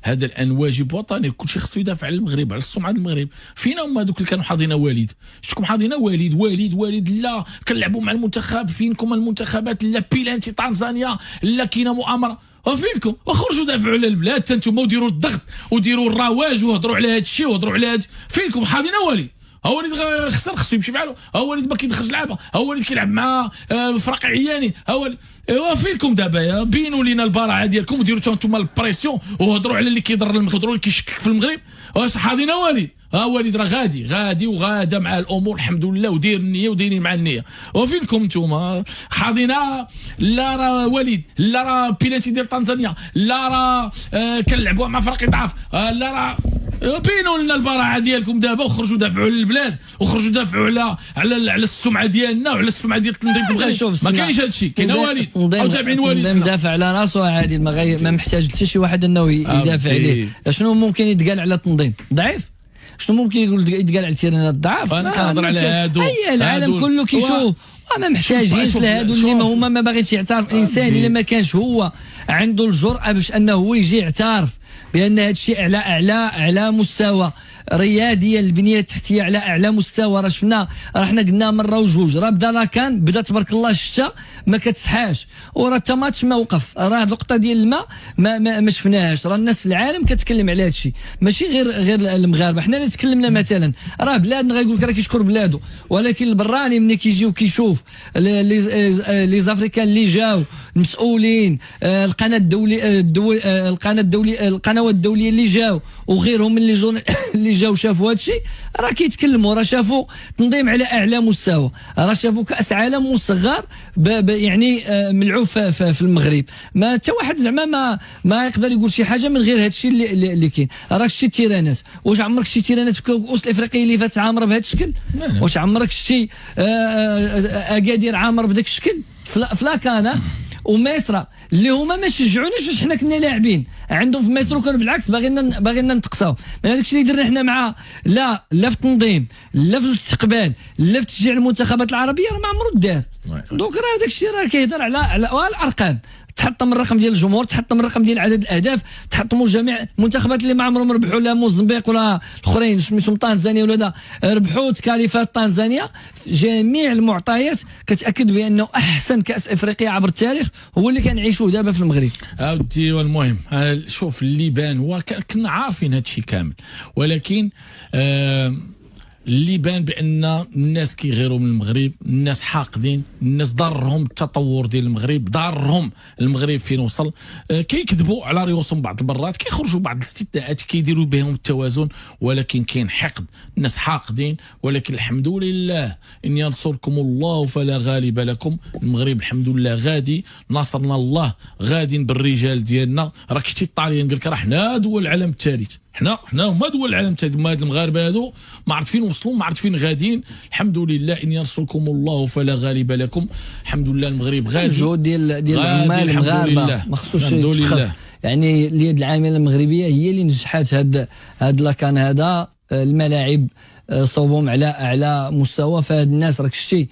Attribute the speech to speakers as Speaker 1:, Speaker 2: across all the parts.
Speaker 1: هذا الان واجب وطني، كلشي خصو يدافع على المغرب، على السمعه ديال المغرب. فينا هما دوك اللي كانوا حاضين والد؟ شفتكم حاضين والد لا كنلعبوا مع المنتخب، فينكم المنتخبات؟ لا بيلانتي طنزانيا، لا كاينه مؤامره، وفينكم؟ وخرجوا دافعوا على البلاد حتى نتوما، وديروا الضغط وديروا الرواج وهضروا على هذا الشيء وهضروا على هذا. فينكم حاضين والد؟ هو وليد خصو يمشي فعلو، هو وليد ما كيدخلش لعبه، هو وليد كيلعب مع فرق عيانين، هو ايوا فينكم دابا؟ يا بينوا لينا البراعه ديالكم وديروا نتوما البريسيون وهضروا على اللي كيضر المغرب، اللي كيشكك في المغرب. واش حاضين والد؟ والد راه غادي وغادا مع الامور الحمد لله، ودير النيه ودايرين مع النيه. وفينكم نتوما حاضينا؟ لا راه وليد، لا راه بيلانتي ديال طنزانيا، لا راه كنلعبوها مع فرق ضعف، لا راه بينوا لنا البراعه ديالكم دابا، وخرجوا دافعوا على البلاد، وخرجوا دافعوا على السمعه ديالنا وعلى السمعه ديال التنظيم في المغرب. ما كاينش هذا الشيء. كاين والد او تابعين والد
Speaker 2: مدافع على راسه عادي، ما محتاج حتى شي واحد انه يدافع عليه. شنو ممكن يتقال على التنظيم ضعيف؟ شنو ممكن يتقال على التيرانات ضعاف؟
Speaker 1: انا كنهضر على هادو،
Speaker 2: العالم كله كيشوف، ما محتاجينش لهادو اللي هما ما باغينش يعترف. الانسان الا ما كانش هو عنده الجرأه باش انه هو يجي يعترف بان هذا الشيء على مستوى رياضيا، البنيه التحتيه على اعلى مستوى. راه شفنا، راه حنا قلنا مره وجوج، راه بدا تبارك الله الشتاء ما كتسحاش، وراه التماتش ما وقف، راه النقطه ديال الماء ما شفناهاش. راه الناس في العالم كتكلم على هذا الشيء، ماشي غير المغاربه. حنا اللي تكلمنا مثلا، راه بلادنا غيقول لك راه كيشكر بلادو، ولكن البراني ملي كيجي وكيشوف لي زافريكان اللي جاو المسؤولين، القنوات الدوليه اللي جاو وغيرهم من اللي جاو شافوا هذا الشيء، راه كيتكلموا، راه شافوا تنظيم على اعلى مستوى، راه شافوا كاس عالم مصغر يعني ملعوب في المغرب. ما حتى واحد زعما ما يقدر يقول شي حاجه من غير هذا الشيء اللي كاين. راك شتي تيرانات، واش عمرك شتي تيرانات في كاس الافريقيه اللي فات عامره بهذا الشكل؟ واش عمرك شتي اكادير عامر بداك الشكل في لاكانا ومصر اللي هما ما شجعوناش فاش حنا كنا لاعبين عندهم في مصر، وكانوا بالعكس باغينا نتقصاو من هذاك الشيء اللي درنا حنا مع لا في التنظيم، لا في الاستقبال، لا في تشجيع المنتخبات العربيه، راه ما عمرو دار. دونك راه داك الشيء راه كيهضر على الارقام، تحطم الرقم ديال الجمهور، تحطم الرقم ديال عدد الاهداف، تحطموا جميع المنتخبات اللي ما عمرهم ربحوا، لا موزمبيق ولا الاخرين سميتهم طنزانيا ولا ربحوا تكاليفات طنزانيا. جميع المعطيات كتاكد بانه احسن كاس افريقيا عبر التاريخ هو اللي كنعيشوه دابا في المغرب.
Speaker 1: عاودتي، والمهم شوف اللي بان هو كنا عارفين هذا الشيء كامل، ولكن اللي بان بان الناس كيغيروا من المغرب، الناس حاقدين، الناس ضرهم التطور ديال المغرب، ضرهم المغرب فين وصل. كيكذبوا على رؤوسهم بعض المرات، كيخرجوا بعض الاستثناءات كيديروا بهم التوازن، ولكن كاين حقد، الناس حاقدين. ولكن الحمد لله، ان ينصركم الله فلا غالب لكم. المغرب الحمد لله غادي، نصرنا الله، غاديين بالرجال ديالنا. راك شتي الطاليان قال لك راه حنا دول العالم الثالث، حنا هما دول العالم الثالث، هما هاد المغاربه هادو ما عرفت فين وصلوا، ما عرفت فين غاديين. الحمد لله، ان ينصركم الله فلا غالب لكم. الحمد لله المغرب غادي.
Speaker 2: الجهود ديال العمال المغاربه ما خصوش يتخف، يعني اليد العامله المغربيه هي اللي نجحت هاد لاكان هذا. الملاعب صوبهم على اعلى مستوى، فهاد الناس راك شتي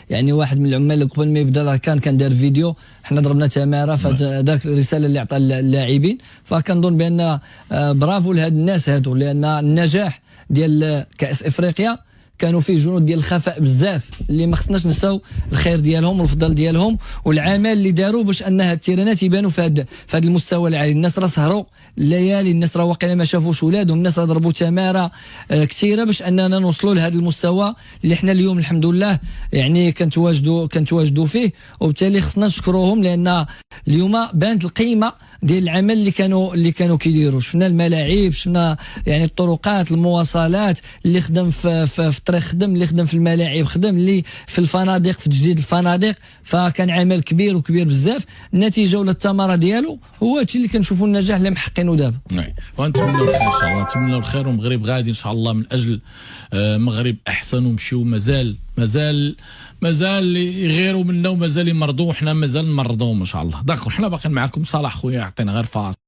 Speaker 2: يعني واحد من العمال اللي قبل ما يبدا كان دار فيديو، حنا ضربنا تماره فهذاك الرساله اللي عطى اللاعبين. فكنظن بان برافو لهاد الناس هادو، لان النجاح ديال كاس افريقيا كانوا فيه جنود ديال الخفاء بزاف اللي ما خصناش نساو الخير ديالهم والفضل ديالهم والعمل اللي داروا باش ان هاد التيرانات يبانوا في هذا المستوى العالي. الناس راه سهروا الليالي، الناس راه واقيلا ما شافوش ولادهم، الناس راه ضربوا تماره كثيره باش اننا نوصلوا لهذا المستوى اللي حنا اليوم الحمد لله يعني كنتواجدوا فيه. وبالتالي خصنا نشكروهم، لان اليوم بانت القيمه ديال العمل اللي كانوا كيديروا. شفنا الملاعب، شفنا يعني الطرقات، المواصلات، اللي خدم في الطريق خدم، اللي خدم في الملاعب خدم، اللي في الفنادق في تجديد الفنادق. فكان عمل كبير بزاف. النتيجه ولا الثمره ديالو هو هادشي اللي كنشوفوا النجاح اللي محقينه دابا.
Speaker 1: ونتمنوا الخير ان شاء الله، نتمنوا الخير. والمغرب غادي ان شاء الله من اجل مغرب احسن، ومشيو مازال يغيروا منا، ومازال يمرضوا، وحنا مازال نمرضوهم ان شاء الله. داكور، حنا باقيين معكم. صلاح خويا عطينا غير فاصل.